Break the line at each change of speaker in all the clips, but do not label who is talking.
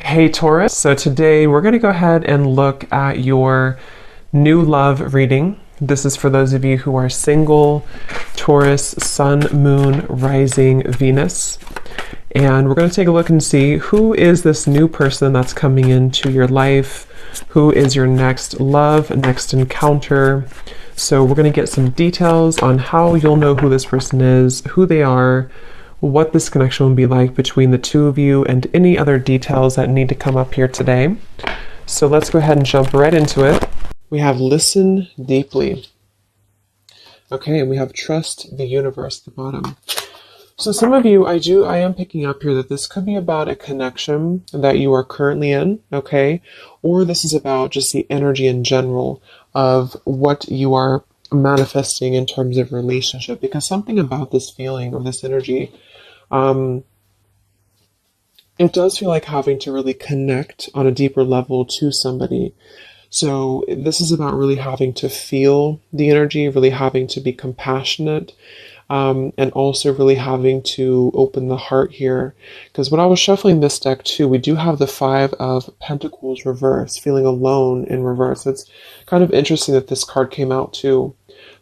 Hey Taurus, so today we're going to go ahead and look at your new love reading. This is for those of you who are single, Taurus, Sun, Moon, Rising, Venus. And we're going to take a look and see who is this new person that's coming into your life, who is your next love, next encounter. So we're going to get some details on how you'll know who this person is, who they are, what this connection will be like between the two of you, and any other details that need to come up here today. So let's go ahead and jump right into it. We have listen deeply. Okay, and we have trust the universe at the bottom. So some of you, I am picking up here that this could be about a connection that you are currently in, okay? Or this is about just the energy in general of what you are manifesting in terms of relationship, because something about this feeling or this energy, it does feel like having to really connect on a deeper level to somebody. So this is about really having to feel the energy, really having to be compassionate, and also really having to open the heart here. Because when I was shuffling this deck too, we do have the Five of Pentacles reverse, feeling alone in reverse. It's kind of interesting that this card came out too,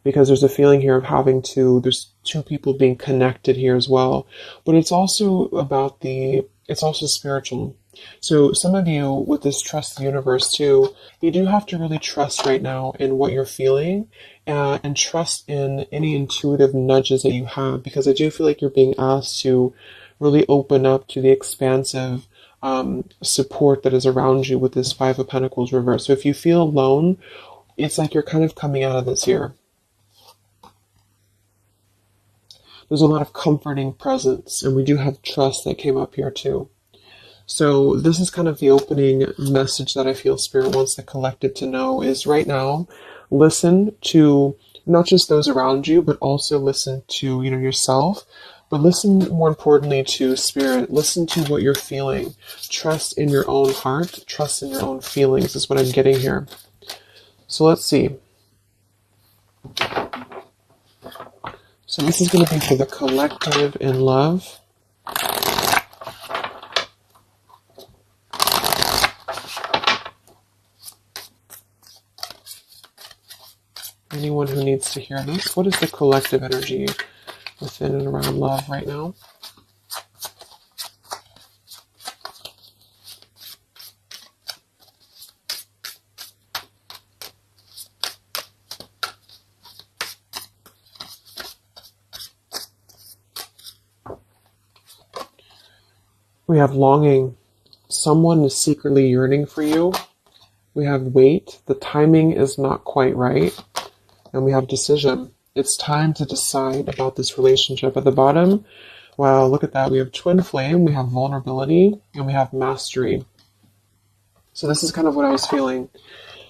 because there's a feeling here of having to, there's two people being connected here as well. But it's also about it's also spiritual. So some of you with this trust the universe too, you do have to really trust right now in what you're feeling, and trust in any intuitive nudges that you have, because I do feel like you're being asked to really open up to the expansive support that is around you with this Five of Pentacles reverse. So if you feel alone, it's like you're kind of coming out of this here. There's a lot of comforting presence, and we do have trust that came up here too. So this is kind of the opening message that I feel Spirit wants the collective to know is right now, listen to not just those around you, but also listen to, yourself, but listen more importantly to Spirit. Listen to what you're feeling. Trust in your own heart. Trust in your own feelings is what I'm getting here. So let's see. So this is going to be for the collective in love. Anyone who needs to hear this, what is the collective energy within and around love right now? We have longing. Someone is secretly yearning for you. We have wait. The timing is not quite right. And we have decision. It's time to decide about this relationship. At the bottom, wow, look at that. We have twin flame, we have vulnerability, and we have mastery. So this is kind of what I was feeling.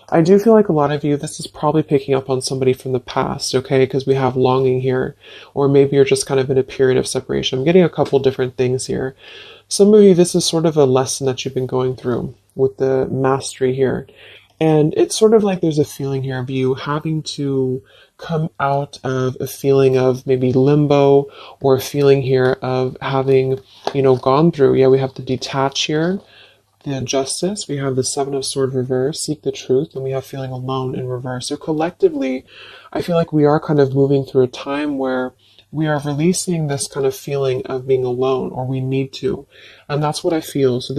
I do feel like a lot of you, this is probably picking up on somebody from the past, okay? Because we have longing here. Or maybe you're just kind of in a period of separation. I'm getting a couple different things here. Some of you, this is sort of a lesson that you've been going through with the mastery here. And it's sort of like there's a feeling here of you having to come out of a feeling of maybe limbo, or a feeling here of having, gone through. Yeah, we have the detach here, the justice. We have the Seven of Swords reverse, seek the truth, and we have feeling alone in reverse. So collectively, I feel like we are kind of moving through a time where we are releasing this kind of feeling of being alone, or we need to. And that's what I feel. So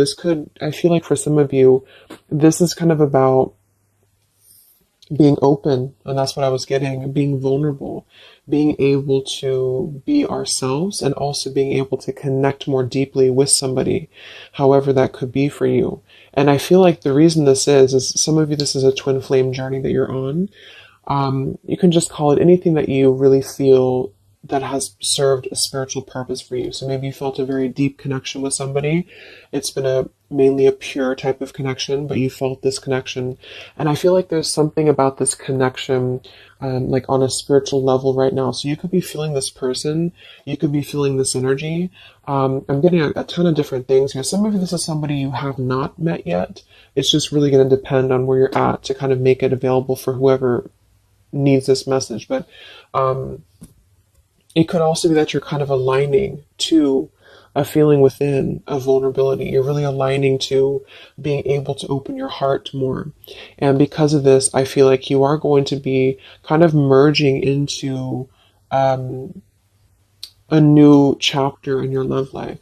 I feel like for some of you, this is kind of about being open. And that's what I was getting, being vulnerable, being able to be ourselves, and also being able to connect more deeply with somebody, however that could be for you. And I feel like the reason this is some of you, this is a twin flame journey that you're on. You can just call it anything that you really feel that has served a spiritual purpose for you. So maybe you felt a very deep connection with somebody. It's been mainly a pure type of connection, but you felt this connection. And I feel like there's something about this connection, like on a spiritual level right now. So you could be feeling this person, you could be feeling this energy. I'm getting a ton of different things here. Some of you, this is somebody you have not met yet. It's just really going to depend on where you're at to kind of make it available for whoever needs this message. But, it could also be that you're kind of aligning to a feeling within of vulnerability. You're really aligning to being able to open your heart more. And because of this, I feel like you are going to be kind of merging into a new chapter in your love life.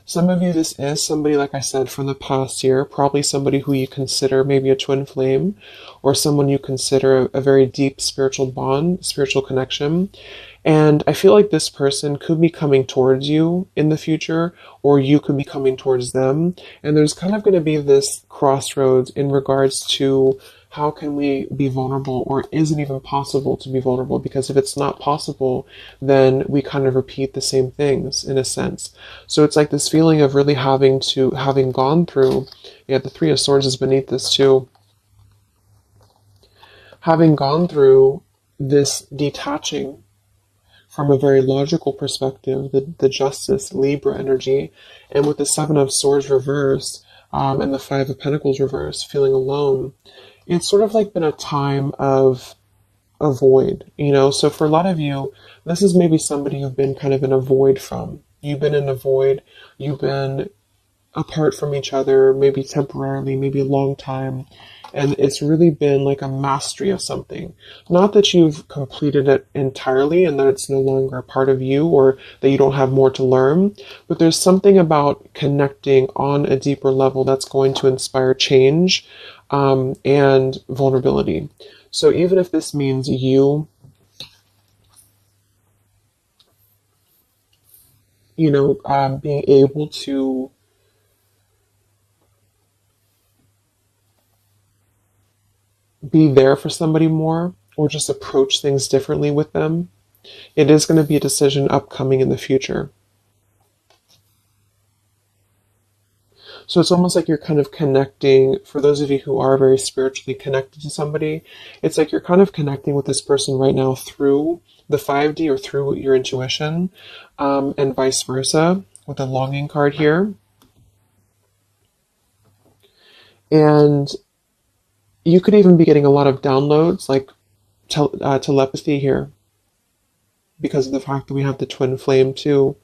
Some of you, this is somebody, like I said, from the past year, probably somebody who you consider maybe a twin flame, or someone you consider a very deep spiritual bond, spiritual connection. And I feel like this person could be coming towards you in the future, or you could be coming towards them. And there's kind of going to be this crossroads in regards to how can we be vulnerable, or is it even possible to be vulnerable? Because if it's not possible, then we kind of repeat the same things in a sense. So it's like this feeling of really having gone through, yeah, the Three of Swords is beneath this too, having gone through this detaching from a very logical perspective, the Justice, Libra energy, and with the Seven of Swords reversed, and the Five of Pentacles reversed, feeling alone, it's sort of like been a time of a void, you know? So for a lot of you, this is maybe somebody you've been kind of in a void from. You've been in a void, you've been apart from each other, maybe temporarily, maybe a long time. And it's really been like a mastery of something. Not that you've completed it entirely and that it's no longer a part of you or that you don't have more to learn, but there's something about connecting on a deeper level that's going to inspire change and vulnerability. So even if this means being able to be there for somebody more or just approach things differently with them, it is going to be a decision upcoming in the future. So it's almost like you're kind of connecting, for those of you who are very spiritually connected to somebody, it's like you're kind of connecting with this person right now through the 5D or through your intuition, and vice versa with the longing card here. And you could even be getting a lot of downloads, like telepathy here, because of the fact that we have the twin flame too.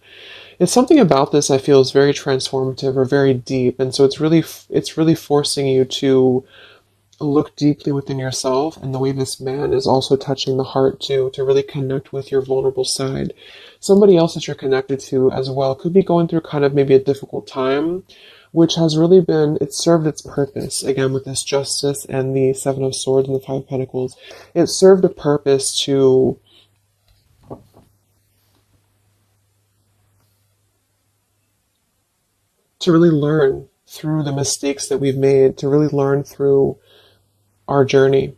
It's something about this I feel is very transformative or very deep, and so it's really forcing you to look deeply within yourself, and the way this man is also touching the heart too, to really connect with your vulnerable side. Somebody else that you're connected to as well could be going through kind of maybe a difficult time, which has really been, it served its purpose. Again, with this Justice and the Seven of Swords and the Five of Pentacles, it served a purpose to really learn through the mistakes that we've made, to really learn through our journey.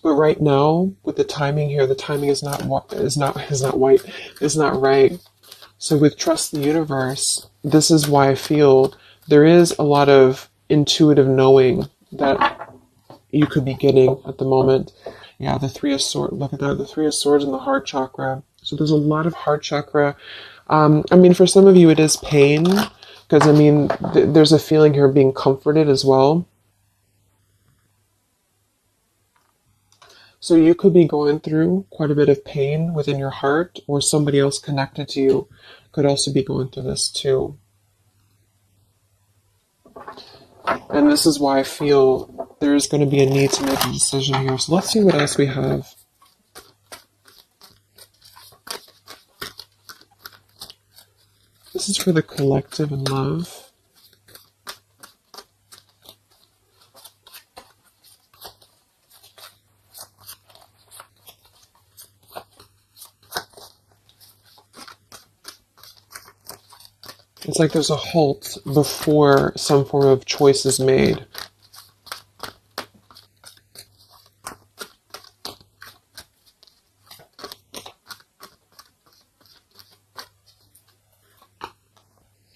But right now, with the timing here, the timing is not right. So with Trust the Universe, this is why I feel there is a lot of intuitive knowing that you could be getting at the moment. Yeah, the Three of Swords. Look at that, the Three of Swords and the heart chakra. So there's a lot of heart chakra. For some of you, it is pain, because there's a feeling here of being comforted as well. So you could be going through quite a bit of pain within your heart, or somebody else connected to you could also be going through this too. And this is why I feel there's going to be a need to make a decision here. So let's see what else we have. This is for the collective and love. It's like there's a halt before some form of choice is made.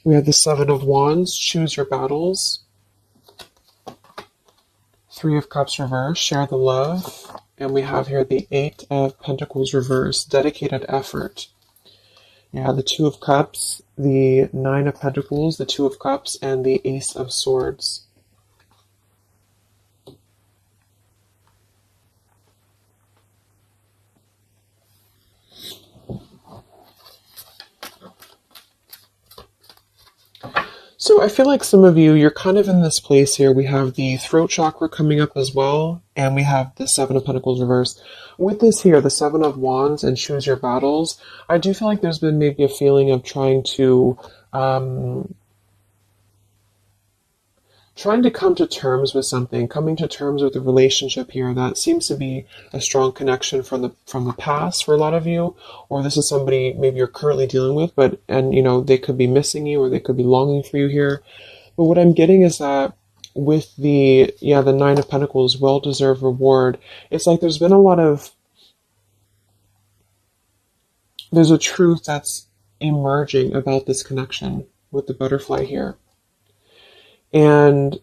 We have the Seven of Wands, choose your battles. Three of Cups reverse, share the love. And we have here the Eight of Pentacles reverse, dedicated effort. Yeah, the Two of Cups, the Nine of Pentacles, the Two of Cups, and the Ace of Swords. So I feel like some of you, you're kind of in this place here. We have the throat chakra coming up as well, and we have the Seven of Pentacles reversed. With this here, the Seven of Wands and choose your battles, I do feel like there's been maybe a feeling of trying to come to terms with something, coming to terms with a relationship here that seems to be a strong connection from the past for a lot of you, or this is somebody maybe you're currently dealing with, and they could be missing you or they could be longing for you here. But what I'm getting is that with the Nine of Pentacles, well-deserved reward, it's like there's a truth that's emerging about this connection with the butterfly here. And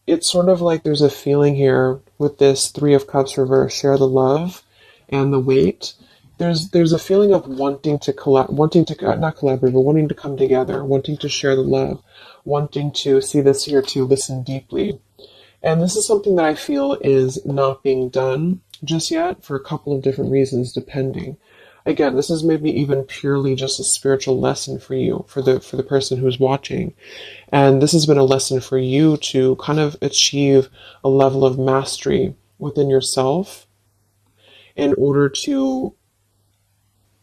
it's sort of like there's a feeling here with this Three of Cups reverse, share the love and the weight. There's a feeling of wanting to not collaborate, but wanting to come together, wanting to share the love, wanting to see this here, to listen deeply. And this is something that I feel is not being done just yet for a couple of different reasons, depending. Again, this is maybe even purely just a spiritual lesson for you, for the person who's watching. And this has been a lesson for you to kind of achieve a level of mastery within yourself in order to,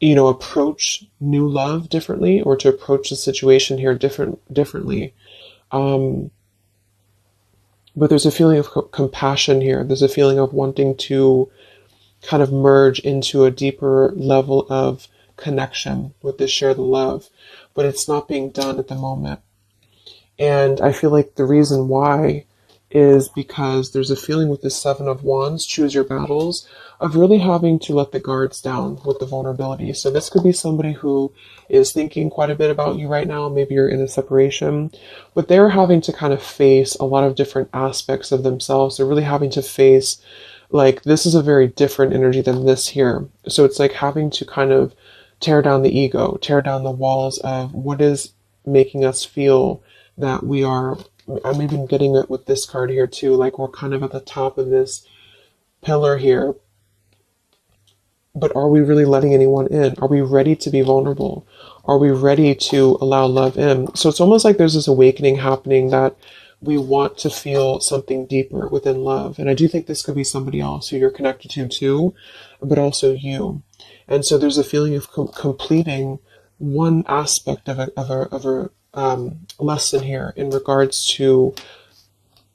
approach new love differently, or to approach the situation here differently. But there's a feeling of compassion here. There's a feeling of wanting to kind of merge into a deeper level of connection with this share the love, but it's not being done at the moment. And I feel like the reason why is because there's a feeling with the Seven of Wands, choose your battles, of really having to let the guards down with the vulnerability. So this could be somebody who is thinking quite a bit about you right now. Maybe you're in a separation, but they're having to kind of face a lot of different aspects of themselves. They're really having to face, like, this is a very different energy than this here. So it's like having to kind of tear down the ego, tear down the walls of what is making us feel that we are. I'm even getting it with this card here too, like we're kind of at the top of this pillar here. But are we really letting anyone in? Are we ready to be vulnerable? Are we ready to allow love in? So it's almost like there's this awakening happening that we want to feel something deeper within love. And I do think this could be somebody else who you're connected to too, but also you. And so there's a feeling of completing one aspect of a lesson here in regards to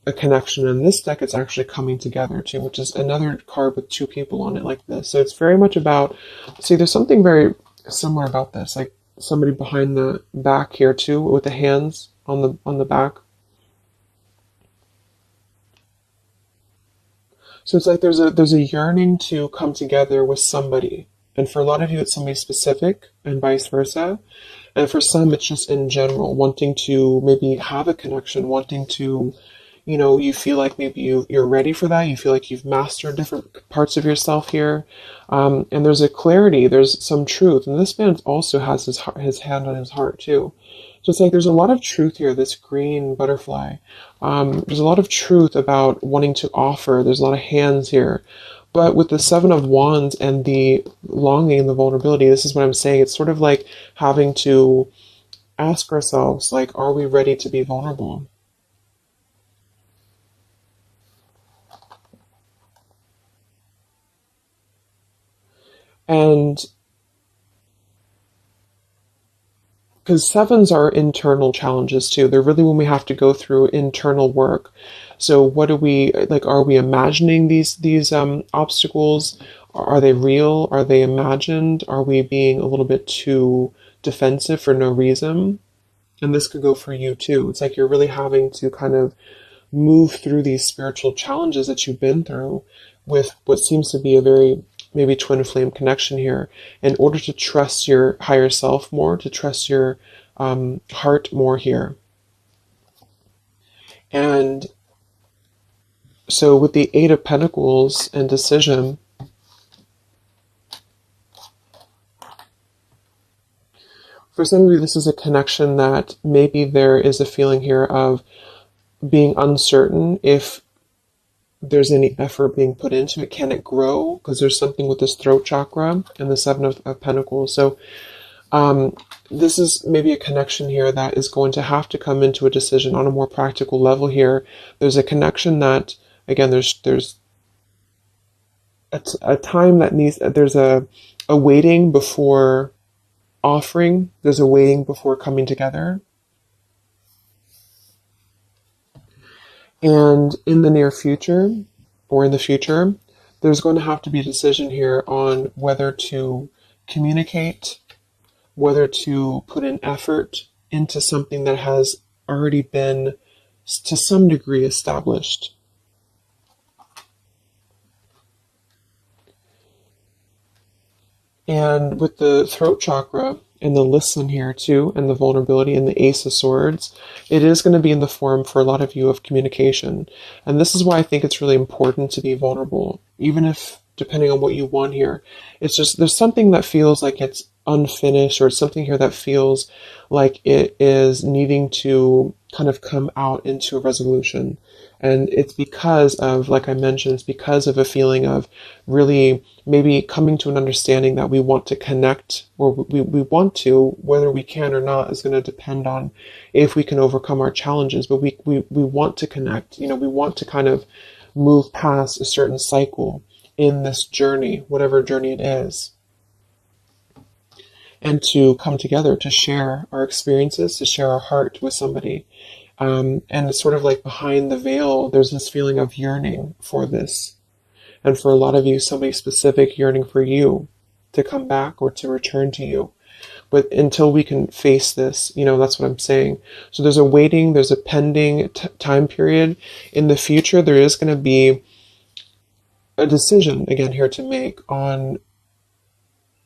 a connection. In this deck, it's actually coming together too, which is another card with two people on it like this. So it's very much about, see, there's something very similar about this, like somebody behind the back here too, with the hands on the back. So it's like there's a yearning to come together with somebody. And for a lot of you, it's somebody specific and vice versa. And for some, it's just in general, wanting to maybe have a connection, wanting to, you feel like maybe you're ready for that. You feel like you've mastered different parts of yourself here. And there's a clarity, there's some truth. And this man also has his hand on his heart too. So it's like there's a lot of truth here, this green butterfly. There's a lot of truth about wanting to offer. There's a lot of hands here. But with the Seven of Wands and the longing and the vulnerability, this is what I'm saying. It's sort of like having to ask ourselves, like, are we ready to be vulnerable? And because sevens are internal challenges too. They're really when we have to go through internal work. So what do we, like, are we imagining these obstacles? Are they real? Are they imagined? Are we being a little bit too defensive for no reason? And this could go for you too. It's like you're really having to kind of move through these spiritual challenges that you've been through with what seems to be a very maybe twin flame connection here, in order to trust your higher self more, to trust your heart more here. And so with the Eight of Pentacles and decision, for some of you, this is a connection that maybe there is a feeling here of being uncertain if there's any effort being put into it. Can it grow? Because there's something with this throat chakra and the Seven of Pentacles. So this is maybe a connection here that is going to have to come into a decision on a more practical level here. There's a connection that, again, there's a time that needs, there's a waiting before offering, there's a waiting before coming together. And in the near future, or in the future, there's going to have to be a decision here on whether to communicate, whether to put an effort into something that has already been, to some degree, established. And with the throat chakra and the listen here too, and the vulnerability and the Ace of Swords, it is going to be in the form for a lot of you of communication. And this is why I think it's really important to be vulnerable, even if, depending on what you want here, it's just, there's something that feels like it's unfinished, or something here that feels like it is needing to kind of come out into a resolution. And it's because of, like I mentioned, it's because of a feeling of really maybe coming to an understanding that we want to connect, or we want to, whether we can or not is going to depend on if we can overcome our challenges. But we want to connect, we want to kind of move past a certain cycle in this journey, whatever journey it is, and to come together to share our experiences, to share our heart with somebody. And it's sort of like behind the veil, there's this feeling of yearning for this. And for a lot of you, somebody specific yearning for you to come back or to return to you. But until we can face this, that's what I'm saying. So there's a waiting, there's a pending time period. In the future, there is going to be a decision, again, here to make on,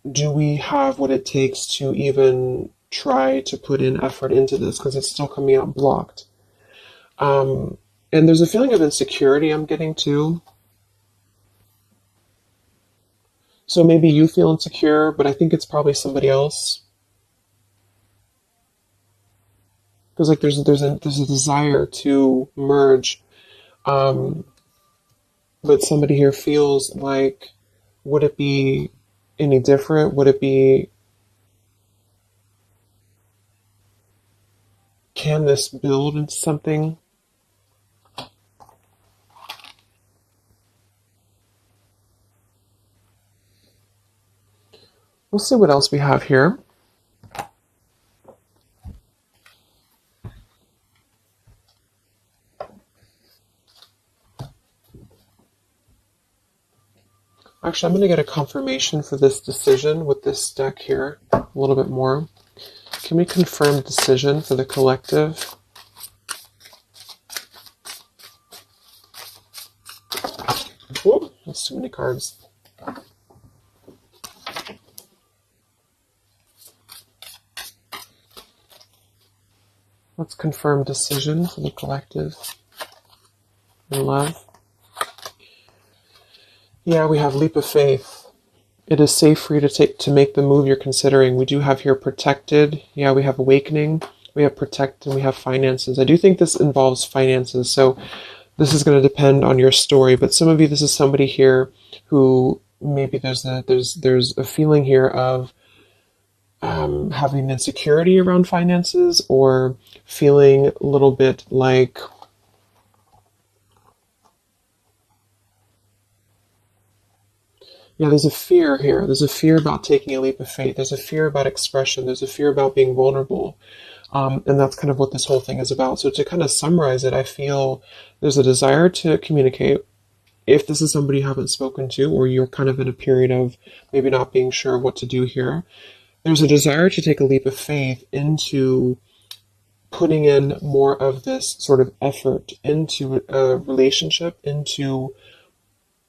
do we have what it takes to even try to put in effort into this, because it's still coming out blocked. And there's a feeling of insecurity I'm getting too. So maybe you feel insecure, but I think it's probably somebody else. Because like there's a desire to merge, but somebody here feels like, would it be any different? Would it be, can this build into something? We'll see what else we have here. Actually, I'm going to get a confirmation for this decision with this deck here a little bit more. Can we confirm decision for the collective? Whoop, that's too many cards. Let's confirm decision for the collective in love. Yeah, we have leap of faith. It is safe for you to make the move you're considering. We do have here protected. Yeah, we have awakening. We have protect, and we have finances. I do think this involves finances, so this is going to depend on your story. But some of you, this is somebody here who maybe there's a feeling here of having insecurity around finances, or feeling a little bit like there's a fear here. There's a fear about taking a leap of faith. There's a fear about expression. There's a fear about being vulnerable. And that's kind of what this whole thing is about. So to kind of summarize it, I feel there's a desire to communicate. If this is somebody you haven't spoken to, or you're kind of in a period of maybe not being sure what to do here, there's a desire to take a leap of faith into putting in more of this sort of effort into a relationship, into,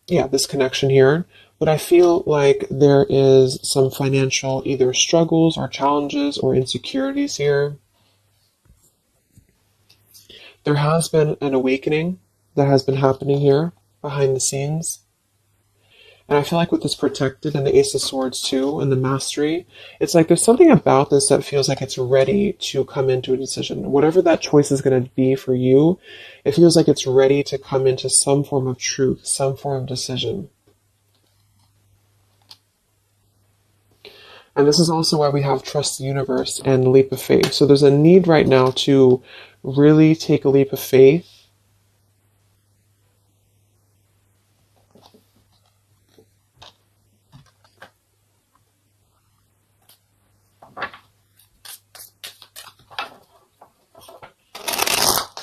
this connection here. But I feel like there is some financial either struggles or challenges or insecurities here. There has been an awakening that has been happening here behind the scenes. And I feel like with this protected and the Ace of Swords too, and the mastery, it's like there's something about this that feels like it's ready to come into a decision. Whatever that choice is going to be for you, it feels like it's ready to come into some form of truth, some form of decision. And this is also why we have trust the universe and leap of faith. So there's a need right now to really take a leap of faith.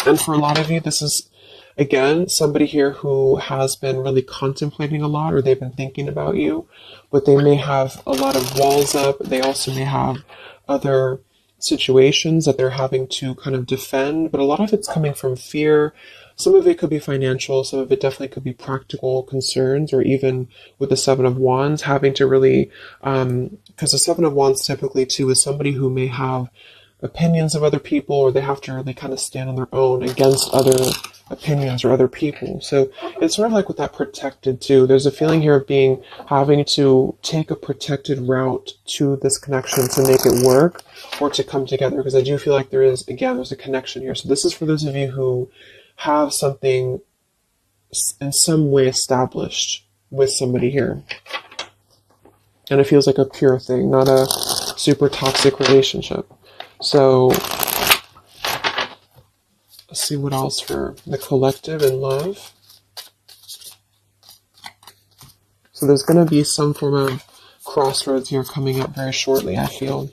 And for a lot of you, this is, again, somebody here who has been really contemplating a lot, or they've been thinking about you, but they may have a lot of walls up. They also may have other situations that they're having to kind of defend, but a lot of it's coming from fear. Some of it could be financial, some of it definitely could be practical concerns, or even with the Seven of Wands, having to really, because the Seven of Wands typically too is somebody who may have opinions of other people, or they have to really kind of stand on their own against other opinions or other people. So it's sort of like with that protected too. There's a feeling here of being having to take a protected route to this connection to make it work or to come together. Because I do feel like there's a connection here. So this is for those of you who have something in some way established with somebody here. And it feels like a pure thing, not a super toxic relationship. So let's see what else for the collective and love. So there's going to be some form of crossroads here coming up very shortly, I feel.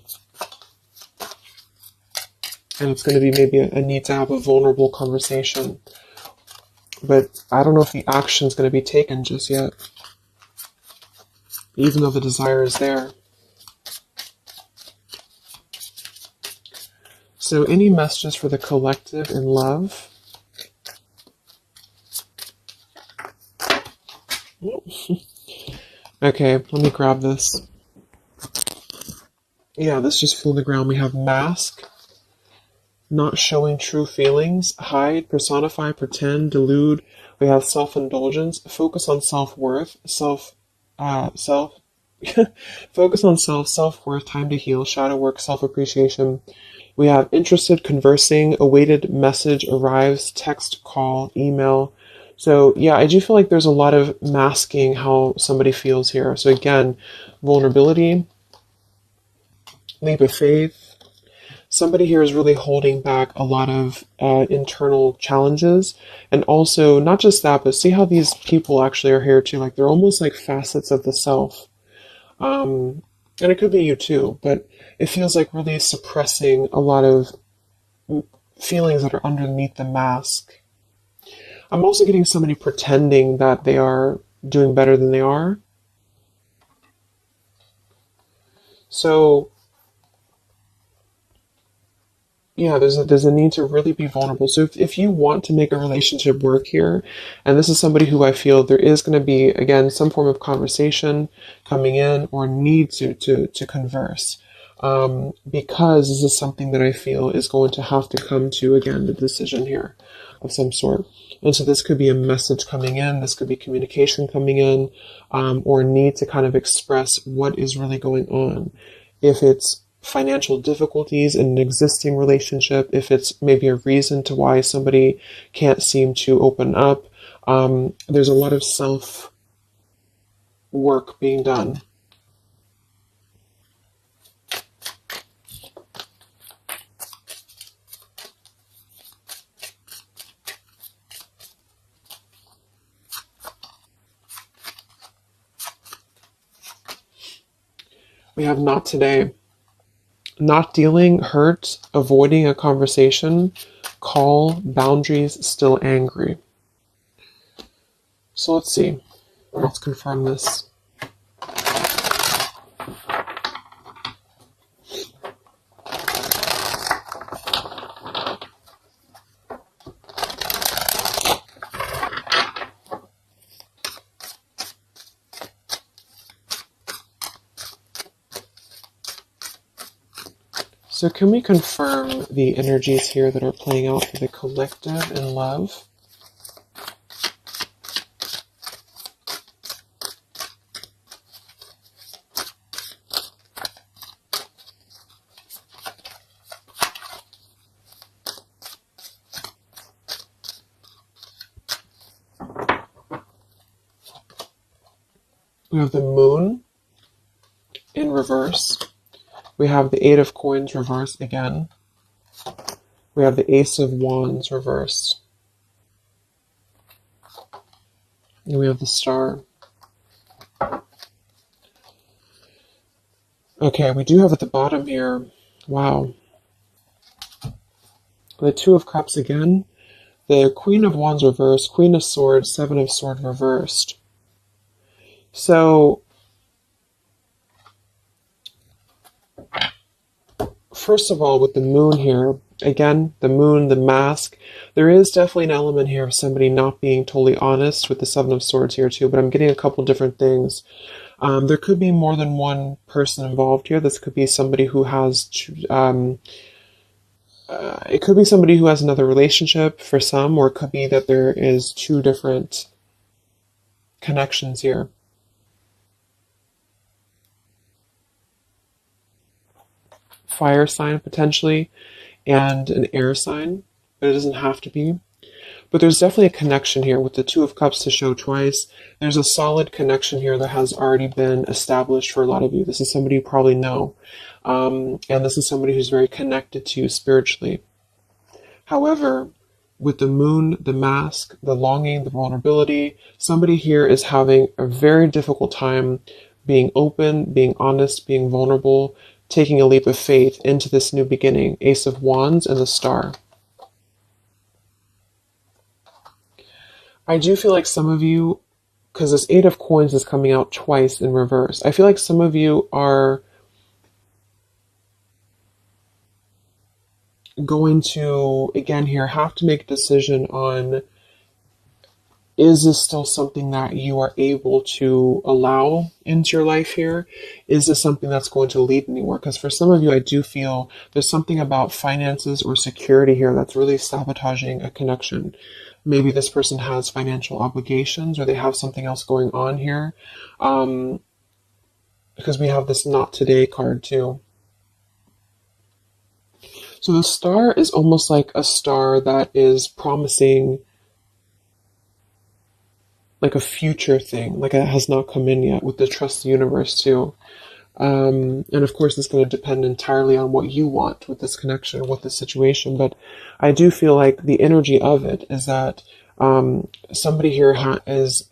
And it's going to be maybe a need to have a vulnerable conversation. But I don't know if the action is going to be taken just yet, even though the desire is there. So any messages for the collective in love? Okay, let me grab this. Yeah, this just flew on the ground. We have mask, not showing true feelings, hide, personify, pretend, delude. We have self-indulgence, focus on self-worth, focus on self-worth, time to heal, shadow work, self-appreciation. We have interested, conversing, awaited message arrives, text, call, email. So yeah, I do feel like there's a lot of masking how somebody feels here. So again, vulnerability, leap of faith. Somebody here is really holding back a lot of internal challenges. And also, not just that, but see how these people actually are here too. Like they're almost like facets of the self. And it could be you too, but it feels like really suppressing a lot of feelings that are underneath the mask. I'm also getting somebody pretending that they are doing better than they are. So yeah, there's a need to really be vulnerable. So if you want to make a relationship work here, and this is somebody who I feel there is going to be, again, some form of conversation coming in or need to converse. Because this is something that I feel is going to have to come to, again, the decision here of some sort. And so this could be a message coming in, this could be communication coming in, or a need to kind of express what is really going on. If it's financial difficulties in an existing relationship, if it's maybe a reason to why somebody can't seem to open up, there's a lot of self work being done. We have not today. Not dealing, hurt, avoiding a conversation, call, boundaries, still angry. So let's see. Let's confirm this. So can we confirm the energies here that are playing out for the collective in love? We have the moon in reverse. We have the Eight of Coins reversed again. We have the Ace of Wands reversed. And we have the Star. Okay, we do have at the bottom here, wow, the Two of Cups again, the Queen of Wands reversed, Queen of Swords, Seven of Swords reversed. So, first of all, with the Moon here, again, the Moon, the mask, there is definitely an element here of somebody not being totally honest with the Seven of Swords here too, but I'm getting a couple different things. There could be more than one person involved here. This could be somebody who has, it could be somebody who has another relationship for some, or it could be that there is two different connections here. Fire sign potentially, and an air sign, but it doesn't have to be. But there's definitely a connection here with the Two of Cups to show twice. There's a solid connection here that has already been established for a lot of you. This is somebody you probably know. And this is somebody who's very connected to you spiritually. However, with the Moon, the mask, the longing, the vulnerability, somebody here is having a very difficult time being open, being honest, being vulnerable, taking a leap of faith into this new beginning. Ace of Wands and the Star. I do feel like some of you, because this Eight of Coins is coming out twice in reverse, I feel like some of you are going to, again here, have to make a decision on, is this still something that you are able to allow into your life here? Is this something that's going to lead anywhere? Because for some of you, I do feel there's something about finances or security here that's really sabotaging a connection. Maybe this person has financial obligations, or they have something else going on here. Because we have this Not Today card too. So the Star is almost like a star that is promising like a future thing, like it has not come in yet, with the Trust the Universe too. And of course, it's going to depend entirely on what you want with this connection, with this situation. But I do feel like the energy of it is that somebody here is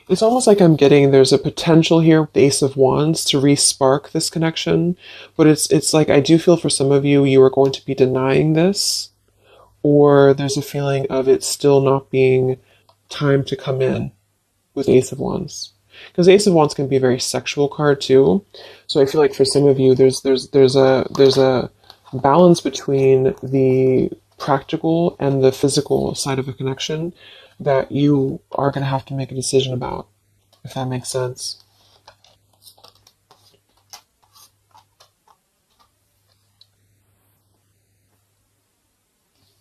it's almost like I'm getting there's a potential here with the Ace of Wands to re-spark this connection. But it's like I do feel for some of you, you are going to be denying this, or there's a feeling of it still not being time to come in with Ace of Wands. Because Ace of Wands can be a very sexual card too. So I feel like for some of you, there's a balance between the practical and the physical side of a connection that you are going to have to make a decision about, if that makes sense.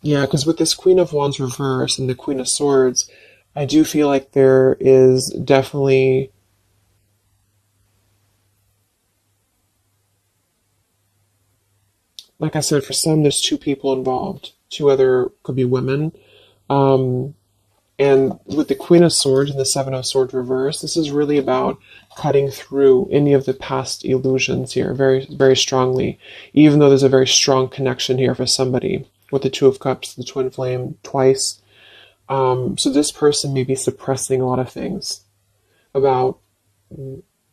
Yeah, because with this Queen of Wands reverse and the Queen of Swords, I do feel like there is definitely like I said, for some, there's two people involved. Two other could be women. And with the Queen of Swords and the Seven of Swords reverse, this is really about cutting through any of the past illusions here very, very strongly, even though there's a very strong connection here for somebody with the Two of Cups, the Twin Flame twice. So this person may be suppressing a lot of things about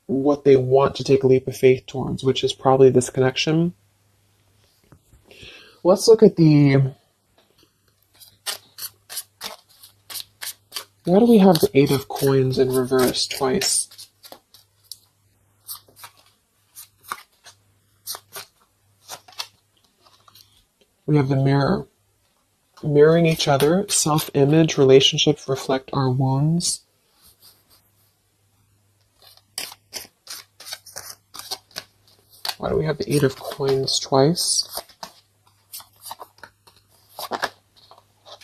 what they want to take a leap of faith towards, which is probably this connection. Let's look at why do we have the Eight of Coins in reverse twice? We have the Mirror. Mirroring each other, self-image, relationships reflect our wounds. Why do we have the Eight of Coins twice?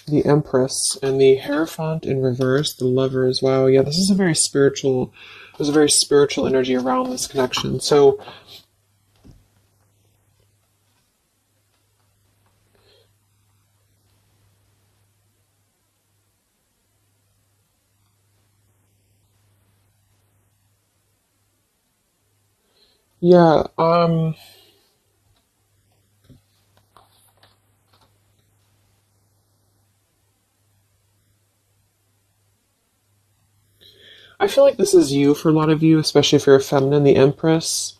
The Empress and the Hierophant in reverse, the Lovers. Wow, yeah, this is a very spiritual, there's a very spiritual energy around this connection. So, Yeah, I feel like this is you for a lot of you, especially if you're a feminine, the Empress.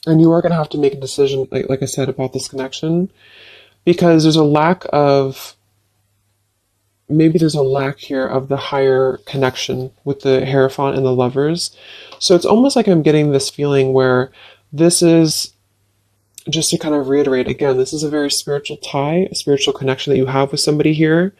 And you are going to have to make a decision, like I said, about this connection, because there's a lack of, maybe there's a lack here of the higher connection with the Hierophant and the lovers. So it's almost like I'm getting this feeling where this is, just to kind of reiterate again, this is a very spiritual tie, a spiritual connection that you have with somebody here.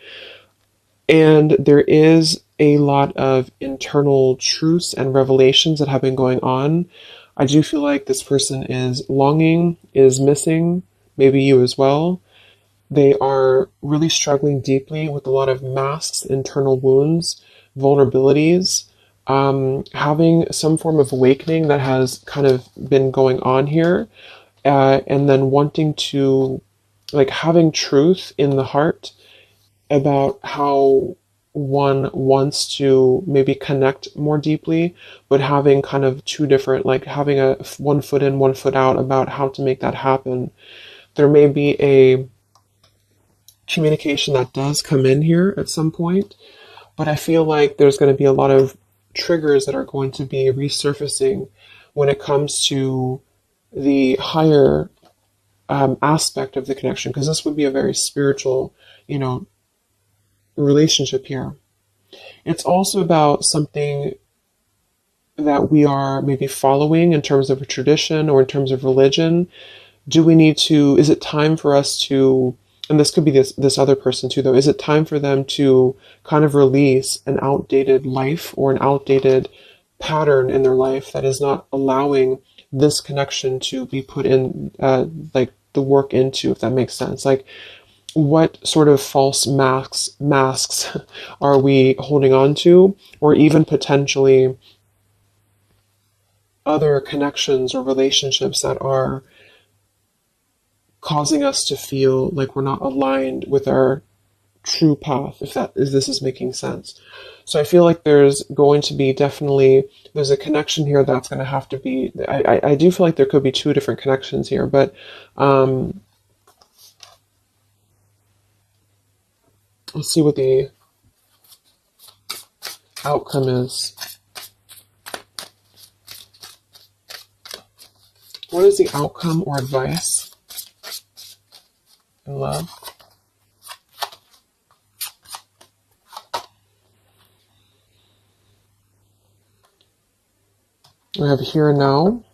And there is a lot of internal truths and revelations that have been going on. I do feel like this person is longing, is missing, maybe you as well. They are really struggling deeply with a lot of masks, internal wounds, vulnerabilities, having some form of awakening that has kind of been going on here, and then wanting to, like, having truth in the heart about how one wants to maybe connect more deeply, but having kind of two different, like having a one foot in, one foot out about how to make that happen. There may be a communication that does come in here at some point, but I feel like there's going to be a lot of triggers that are going to be resurfacing when it comes to the higher aspect of the connection, because this would be a very spiritual, you know, relationship here. It's also about something that we are maybe following in terms of a tradition or in terms of religion. Do we need to, is it time for us to, and this could be this other person too though, is it time for them to kind of release an outdated life or an outdated pattern in their life that is not allowing this connection to be put in, like the work into, if that makes sense? Like, what sort of false masks are we holding on to, or even potentially other connections or relationships that are causing us to feel like we're not aligned with our true path, if this is making sense. So I feel like there's going to be definitely, there's a connection here that's going to have to be, I do feel like there could be two different connections here, but let's see what the outcome is. What is the outcome or advice in love? We have here and now.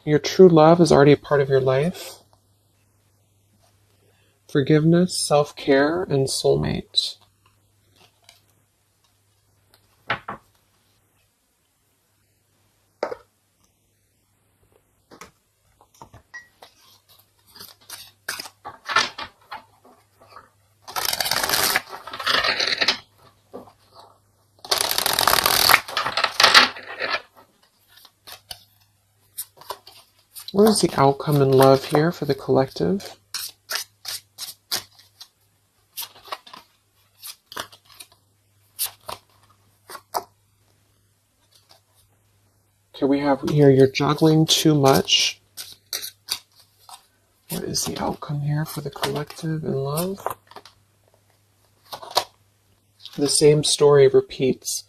Your true love is already a part of your life. Forgiveness, self-care, and soulmate. What is the outcome in love here for the collective? Okay, we have here, you're juggling too much. What is the outcome here for the collective in love? The same story repeats.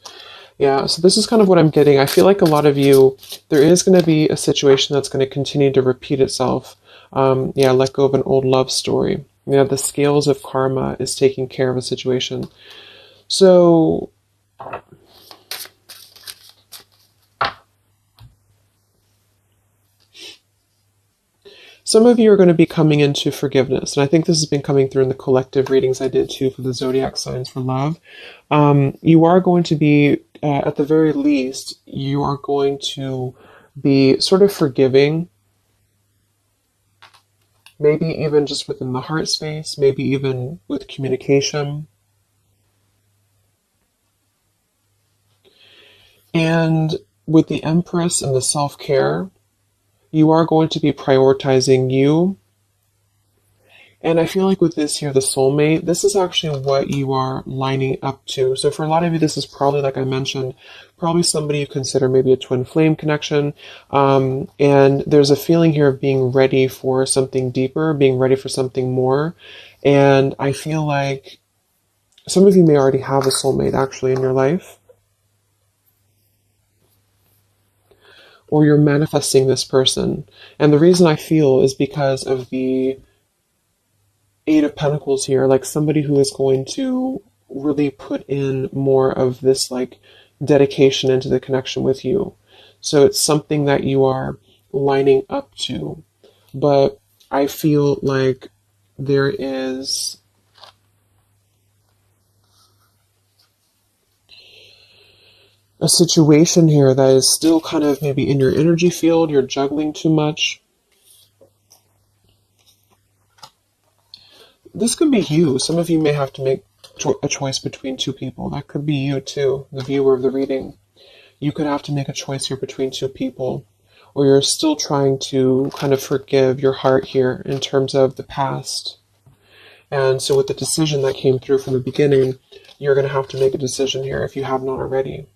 Yeah, so this is kind of what I'm getting. I feel like a lot of you, there is going to be a situation that's going to continue to repeat itself. Yeah, let go of an old love story. Yeah, the scales of karma is taking care of a situation. So some of you are going to be coming into forgiveness, and I think this has been coming through in the collective readings I did too for the zodiac signs for love. You are going to be, at the very least, you are going to be sort of forgiving, maybe even just within the heart space, maybe even with communication. And with the Empress and the self-care, you are going to be prioritizing you And I feel like with this here, the soulmate, this is actually what you are lining up to. So for a lot of you, this is probably, like I mentioned, probably somebody you consider maybe a twin flame connection. And there's a feeling here of being ready for something deeper, being ready for something more. And I feel like some of you may already have a soulmate actually in your life. Or you're manifesting this person. And the reason I feel is because of the Eight of Pentacles here, like somebody who is going to really put in more of this like dedication into the connection with you. So it's something that you are lining up to. But I feel like there is a situation here that is still kind of maybe in your energy field, you're juggling too much. This could be you. Some of you may have to make a choice between two people. That could be you too, the viewer of the reading. You could have to make a choice here between two people, or you're still trying to kind of forgive your heart here in terms of the past. And so with the decision that came through from the beginning, you're going to have to make a decision here if you have not already.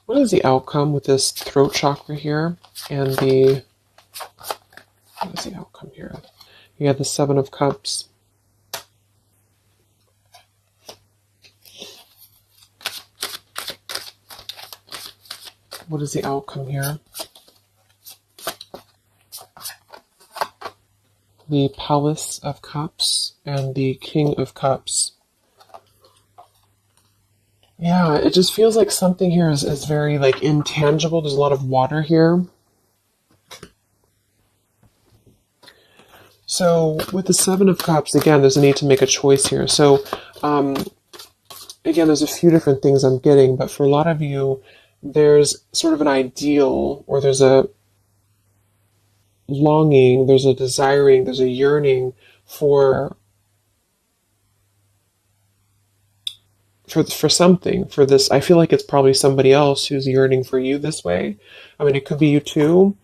What is the outcome with this throat chakra here and what is the outcome here? You have the Seven of Cups. What is the outcome here? The Palace of Cups and the King of Cups. Yeah, it just feels like something here is very like intangible. There's a lot of water here. So with the Seven of Cups, again, there's a need to make a choice here. So again, there's a few different things I'm getting, but for a lot of you, there's sort of an ideal, or there's a longing, there's a desiring, there's a yearning for something, for this. I feel like it's probably somebody else who's yearning for you this way. I mean, it could be you too,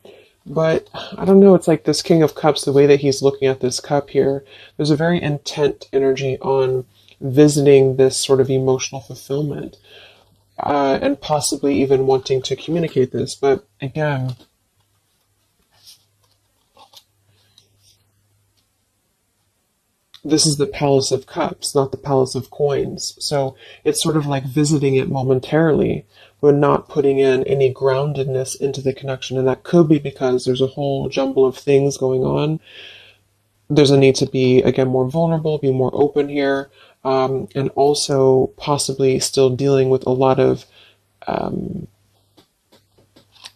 but I don't know. It's like this King of Cups, the way that he's looking at this cup here, there's a very intent energy on visiting this sort of emotional fulfillment, and possibly even wanting to communicate this. But again, this is the Palace of Cups, not the Palace of Coins. So it's sort of like visiting it momentarily, but not putting in any groundedness into the connection. And that could be because there's a whole jumble of things going on. There's a need to be, again, more vulnerable, be more open here, and also possibly still dealing with a lot of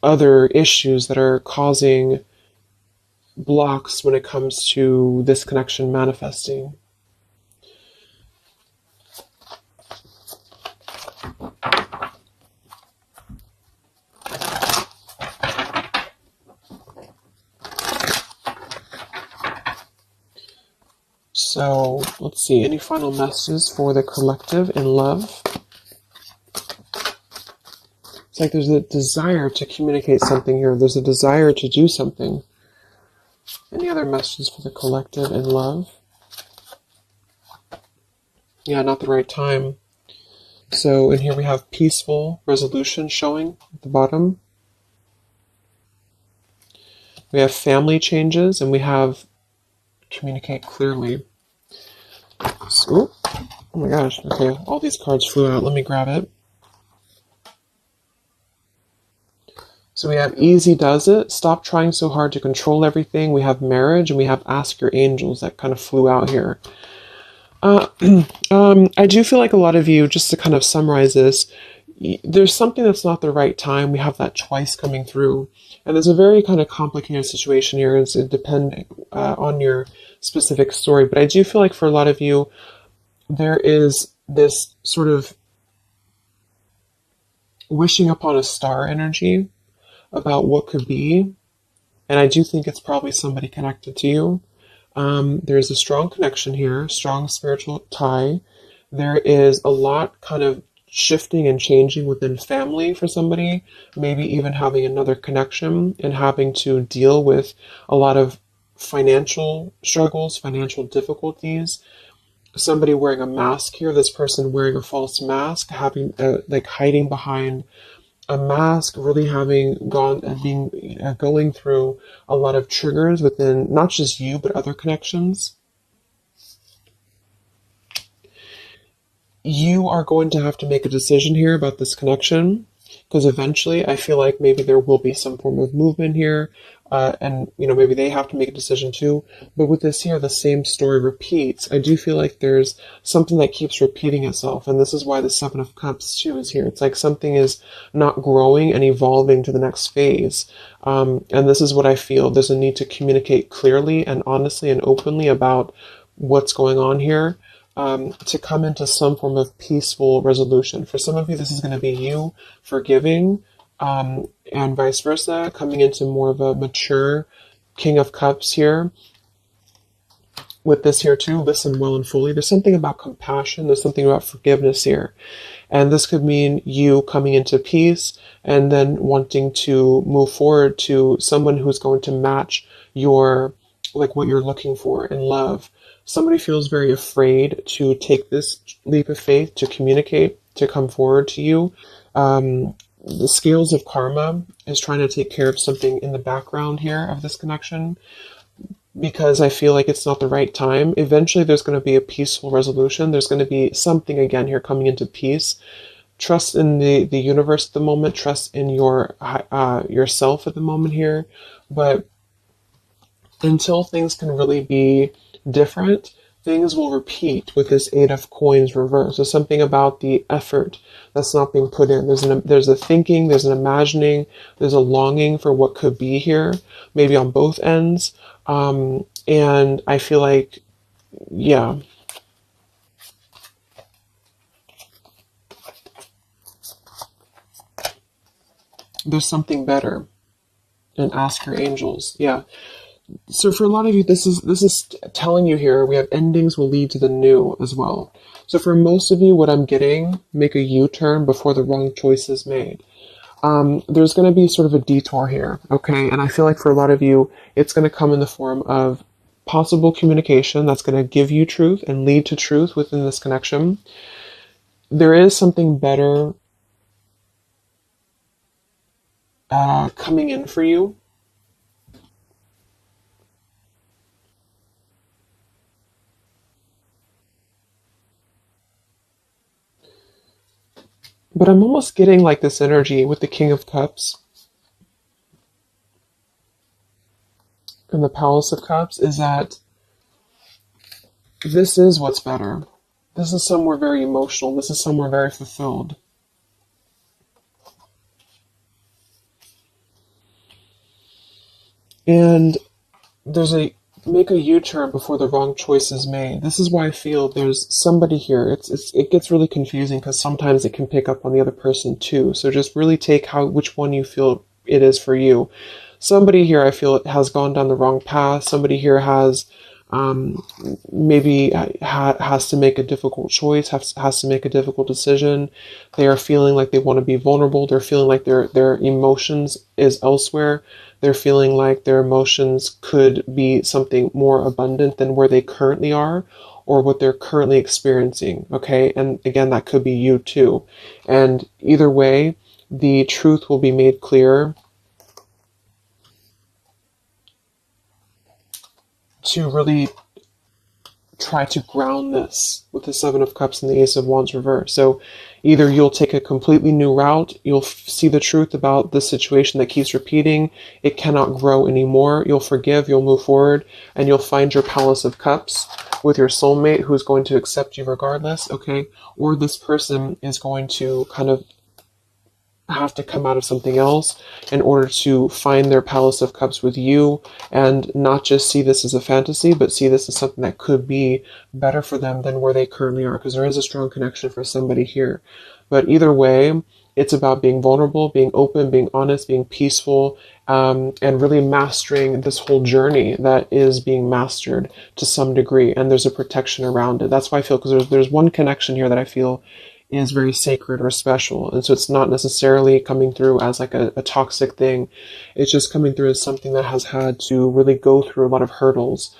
other issues that are causing blocks when it comes to this connection manifesting. So let's see, any final messages for the collective in love? It's like there's a desire to communicate something here. There's a desire to do something. Any other messages for the collective in love? Yeah, not the right time. So in here we have peaceful resolution showing at the bottom. We have family changes, and we have communicate clearly. So, oh my gosh, okay, all these cards flew out. Let me grab it. So we have easy does it, stop trying so hard to control everything. We have marriage, and we have ask your angels that kind of flew out here. I do feel like a lot of you, just to kind of summarize this, there's something that's not the right time. We have that twice coming through. And there's a very kind of complicated situation here. It's depending on your specific story. But I do feel like for a lot of you, there is this sort of wishing upon a star energy about what could be. And I do think it's probably somebody connected to you. There's a strong connection here, strong spiritual tie. There is a lot kind of shifting and changing within family for somebody, maybe even having another connection and having to deal with a lot of financial struggles, financial difficulties. Somebody wearing a mask here, this person wearing a false mask, having like hiding behind a mask, really having gone and being going through a lot of triggers within not just you but other connections. You are going to have to make a decision here about this connection, because eventually I feel like maybe there will be some form of movement here, and maybe they have to make a decision too. But with this here, the same story repeats. I do feel like there's something that keeps repeating itself, and this is why the Seven of Cups too is here. It's like something is not growing and evolving to the next phase, and this is what I feel. There's a need to communicate clearly and honestly and openly about what's going on here, to come into some form of peaceful resolution. For some of you, this is going to be you forgiving, and vice versa, coming into more of a mature King of Cups here. With this here too, listen well and fully. There's something about compassion. There's something about forgiveness here. And this could mean you coming into peace and then wanting to move forward to someone who's going to match your, like what you're looking for in love. Somebody feels very afraid to take this leap of faith, to communicate, to come forward to you. The scales of karma is trying to take care of something in the background here of this connection, because I feel like it's not the right time. Eventually there's going to be a peaceful resolution. There's going to be something again here coming into peace. Trust in the universe at the moment. Trust in yourself at the moment here. But until things can really be different, things will repeat with this Eight of Coins reverse. There's something about the effort that's not being put in. There's a thinking, there's an imagining, there's a longing for what could be here, maybe on both ends. And I feel like, yeah, there's something better. And ask your angels. Yeah. So for a lot of you, this is telling you here, we have endings will lead to the new as well. So for most of you, what I'm getting, make a U-turn before the wrong choice is made. There's going to be sort of a detour here, okay? And I feel like for a lot of you, it's going to come in the form of possible communication that's going to give you truth and lead to truth within this connection. There is something better coming in for you. But I'm almost getting like this energy with the King of Cups and the Palace of Cups is that this is what's better. This is somewhere very emotional. This is somewhere very fulfilled. And there's make a U-turn before the wrong choice is made. This is why I feel there's somebody here. It gets really confusing because sometimes it can pick up on the other person too. So just really take which one you feel it is for you. Somebody here I feel has gone down the wrong path. Somebody here has maybe has to make a difficult choice, has to make a difficult decision. They are feeling like they want to be vulnerable. They're feeling like their emotions is elsewhere. They're feeling like their emotions could be something more abundant than where they currently are or what they're currently experiencing, okay? And again, that could be you too. And either way, the truth will be made clear to really try to ground this with the Seven of Cups and the Ace of Wands reverse. So either you'll take a completely new route, you'll see the truth about the situation that keeps repeating, it cannot grow anymore, you'll forgive, you'll move forward, and you'll find your Palace of Cups with your soulmate who's going to accept you regardless, okay? Or this person is going to kind of have to come out of something else in order to find their Palace of Cups with you and not just see this as a fantasy, but see this as something that could be better for them than where they currently are, because there is a strong connection for somebody here. But either way, it's about being vulnerable, being open, being honest, being peaceful, and really mastering this whole journey that is being mastered to some degree. And there's a protection around it. That's why I feel, because there's one connection here that I feel is very sacred or special. And so it's not necessarily coming through as like a toxic thing. It's just coming through as something that has had to really go through a lot of hurdles.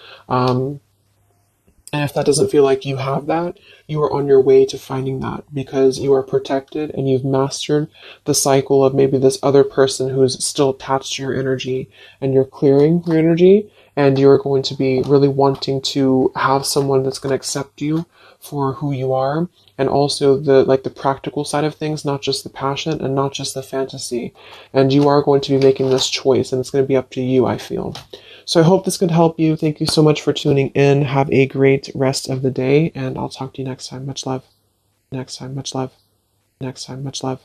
And if that doesn't feel like you have that, you are on your way to finding that, because you are protected and you've mastered the cycle of maybe this other person who's still attached to your energy, and you're clearing your energy, and you're going to be really wanting to have someone that's going to accept you for who you are, and also the practical side of things, not just the passion and not just the fantasy. And you are going to be making this choice, and it's going to be up to you, I feel. So I hope this could help you. Thank you so much for tuning in. Have a great rest of the day, and I'll talk to you next time. Much love. Next time, much love. Next time, much love.